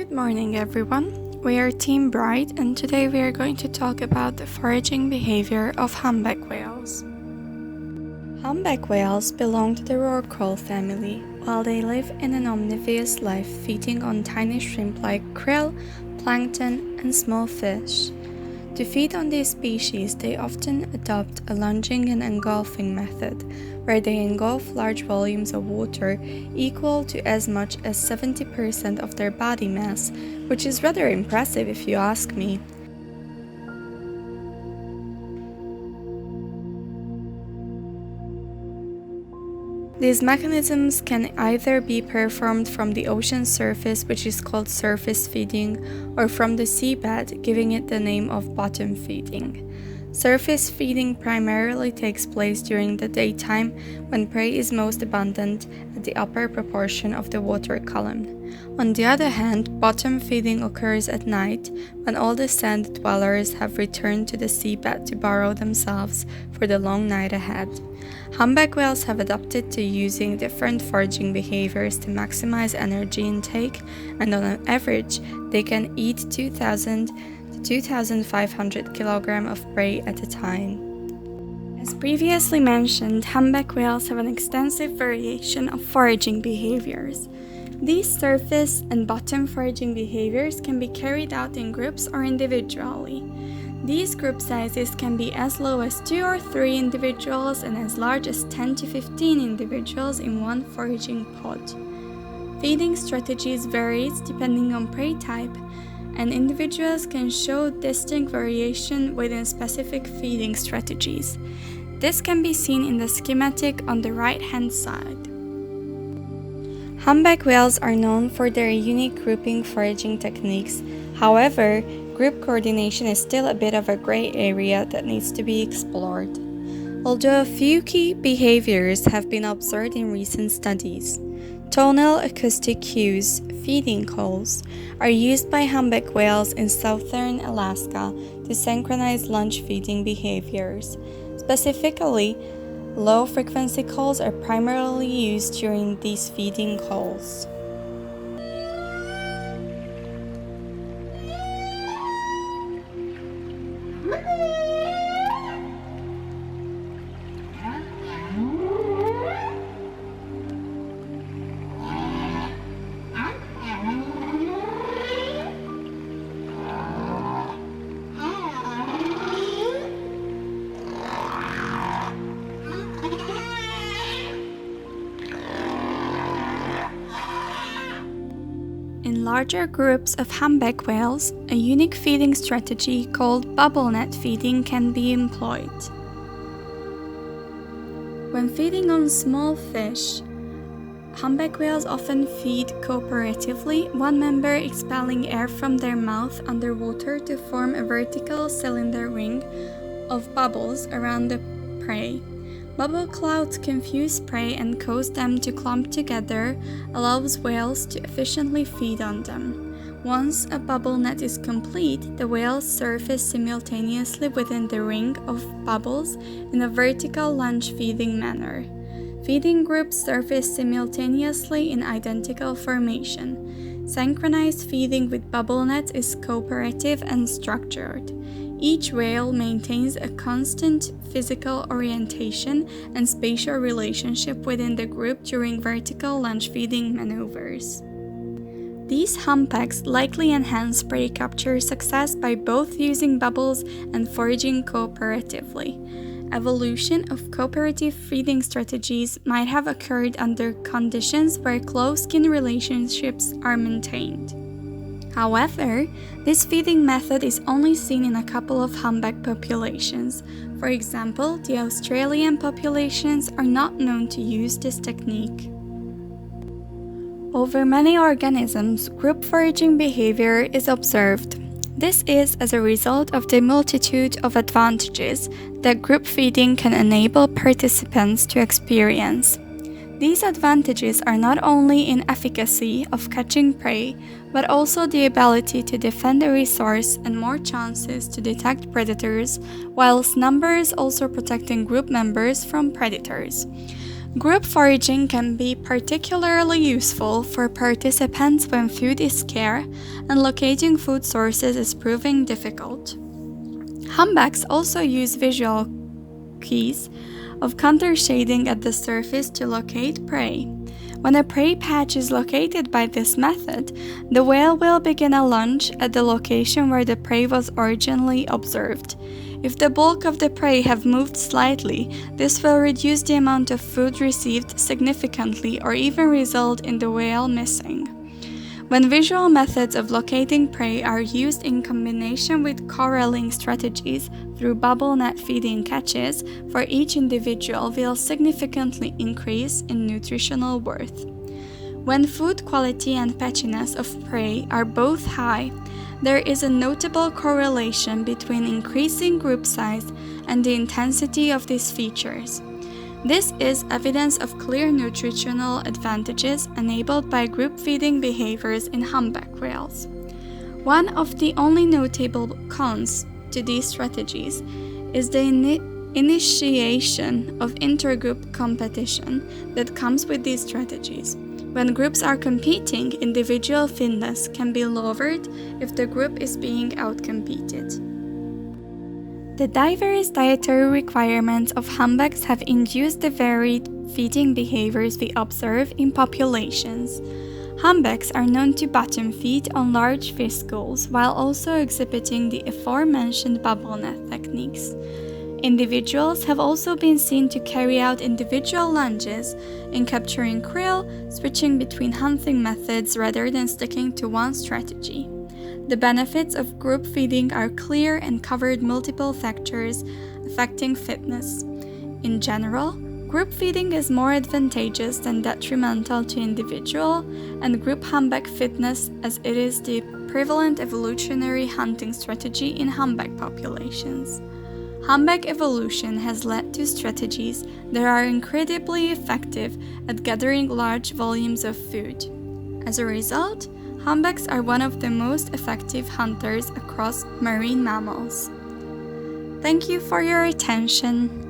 Good morning, everyone. We are Team Bright, and today we are going to talk about the foraging behavior of humpback whales. Humpback whales belong to the rorqual family, while they live in an omnivorous life feeding on tiny shrimp like krill, plankton, and small fish. To feed on these species, they often adopt a lunging and engulfing method, where they engulf large volumes of water equal to as much as 70% of their body mass, which is rather impressive if you ask me. These mechanisms can either be performed from the ocean surface, which is called surface feeding, or from the seabed, giving it the name of bottom feeding. Surface feeding primarily takes place during the daytime when prey is most abundant at the upper proportion of the water column. On the other hand, bottom feeding occurs at night when all the sand dwellers have returned to the seabed to burrow themselves for the long night ahead. Humpback whales have adapted to using different foraging behaviors to maximize energy intake, and on an average, they can eat 2,000 to 2,500 kg of prey at a time. As previously mentioned, humpback whales have an extensive variation of foraging behaviors. These surface and bottom foraging behaviors can be carried out in groups or individually. These group sizes can be as low as 2 or 3 individuals and as large as 10 to 15 individuals in one foraging pod. Feeding strategies varies depending on prey type, and individuals can show distinct variation within specific feeding strategies. This can be seen in the schematic on the right-hand side. Humpback whales are known for their unique grouping foraging techniques. However, group coordination is still a bit of a gray area that needs to be explored. Although a few key behaviors have been observed in recent studies, tonal acoustic cues, feeding calls, are used by humpback whales in southern Alaska to synchronize lunch feeding behaviors. Specifically, low-frequency calls are primarily used during these feeding calls. In larger groups of humpback whales, a unique feeding strategy called bubble net feeding can be employed. When feeding on small fish, humpback whales often feed cooperatively, one member expelling air from their mouth underwater to form a vertical cylinder ring of bubbles around the prey. Bubble clouds confuse prey and cause them to clump together, allows whales to efficiently feed on them. Once a bubble net is complete, the whales surface simultaneously within the ring of bubbles in a vertical lunge feeding manner. Feeding groups surface simultaneously in identical formation. Synchronized feeding with bubble nets is cooperative and structured. Each whale maintains a constant physical orientation and spatial relationship within the group during vertical lunge feeding maneuvers. These humpbacks likely enhance prey capture success by both using bubbles and foraging cooperatively. Evolution of cooperative feeding strategies might have occurred under conditions where close kin relationships are maintained. However, this feeding method is only seen in a couple of humpback populations. For example, the Australian populations are not known to use this technique. Over many organisms, group foraging behavior is observed. This is as a result of the multitude of advantages that group feeding can enable participants to experience. These advantages are not only in efficacy of catching prey, but also the ability to defend a resource and more chances to detect predators, whilst numbers also protecting group members from predators. Group foraging can be particularly useful for participants when food is scarce and locating food sources is proving difficult. Humbacks also use visual cues of counter shading at the surface to locate prey. When a prey patch is located by this method, the whale will begin a lunge at the location where the prey was originally observed. If the bulk of the prey have moved slightly, this will reduce the amount of food received significantly or even result in the whale missing. When visual methods of locating prey are used in combination with corralling strategies through bubble net feeding catches, for each individual will significantly increase in nutritional worth. When food quality and patchiness of prey are both high, there is a notable correlation between increasing group size and the intensity of these features. This is evidence of clear nutritional advantages enabled by group feeding behaviors in humpback whales. One of the only notable cons to these strategies is the initiation of intergroup competition that comes with these strategies. When groups are competing, individual fitness can be lowered if the group is being outcompeted. The diverse dietary requirements of humpbacks have induced the varied feeding behaviors we observe in populations. Humpbacks are known to bottom feed on large fish schools while also exhibiting the aforementioned bubble net techniques. Individuals have also been seen to carry out individual lunges in capturing krill, switching between hunting methods rather than sticking to one strategy. The benefits of group feeding are clear and covered multiple factors affecting fitness. In general, group feeding is more advantageous than detrimental to individual and group humpback fitness, as it is the prevalent evolutionary hunting strategy in humpback populations. Humpback evolution has led to strategies that are incredibly effective at gathering large volumes of food. As a result, humpbacks are one of the most effective hunters across marine mammals. Thank you for your attention.